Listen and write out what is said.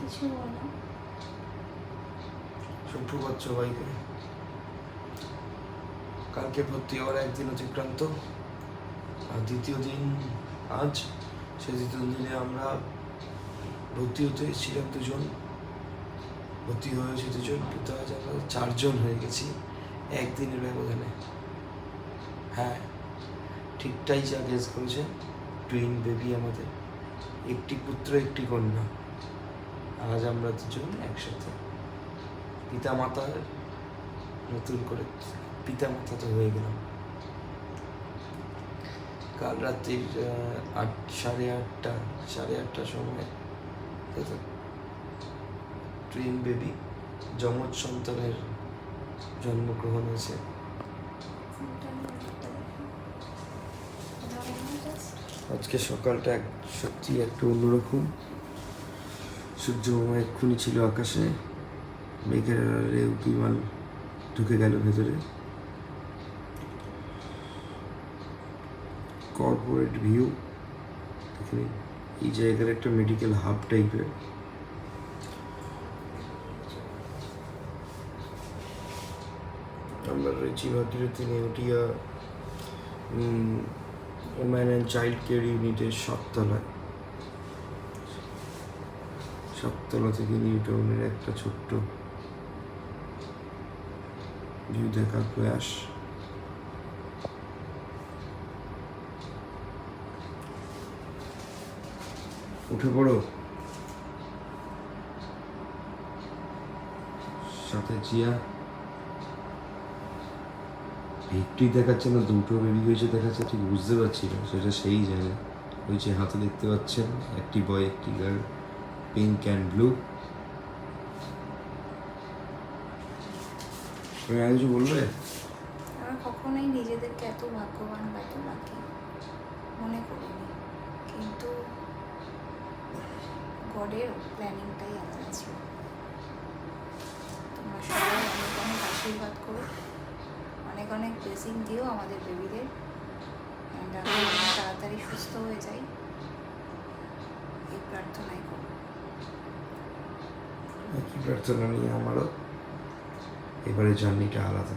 কিছু বলো। সুপ্রভাত সবাইকে। কালকে ভর্তি হওয়ার একদিন অতিক্রান্ত, আর দ্বিতীয় দিন আজ। সে দ্বিতীয় দিনে আমরা ভর্তি হতে এসেছিলাম দুজন, ভর্তি হয়েছি দুজন, কিন্তু আজ আমরা 4 জন হয়ে গেছি একদিনের ব্যবধানে। হ্যাঁ, ঠিকটাই যা গেস করেছে, টুইন বেবি আমাদের, একটি পুত্র একটি কন্যা। আজ আমরা দুজন একসাথে পিতা মাতার নতুন করে পিতা মাতা তো হয়ে গেলাম। কাল রাত্রির 8:30টার সময় টুইন বেবি যমজ সন্তানের জন্মগ্রহণ হয়েছে। আজকে সকালটা সত্যি একটু অন্যরকম। সূর্য মামা এক্ষুনি ছিল আকাশে, মেঘের আড়ালে বিমান ঢুকে গেল ভেতরে। কর্পোরেট ভিউ, এখানে এই জায়গার একটা মেডিকেল হাব টাইপের। আমরা রয়েছি Bhagirathi Neotia woman and child care ইউনিটের 7তলা থেকে নিউ টাউনের একটা ছোট্ট ভিউ দেখার প্রয়াস। উঠে পড়ো, সাথে জিয়া। একটি দেখাচ্ছে না, দুটো বেবি হয়েছে দেখাচ্ছে, ঠিক বুঝতে পারছি না, সেটা সেই জায়গা। ওই যে হাতে দেখতে পাচ্ছেন, একটি বয় একটি গার্ল, পিঙ্ক অ্যান্ড ব্লু। তুমি আর কিছু বলবে? আমরা কখনোই নিজেদেরকে এত ভাগ্যবান বা এত লাকি মনে করিনি, কিন্তু গডের প্ল্যানিংটাই আলাদা ছিল। তোমরা সবাই অনেক অনেক আশীর্বাদ করো, অনেক অনেক ব্লেসিং দিও আমাদের বেবিদের, অ্যান্ড আমি অনেক তাড়াতাড়ি সুস্থ হয়ে যাই, এই প্রার্থনাই করো। একই প্রার্থনা নিয়ে আমারও। এবারে জার্নিটা আলাদা।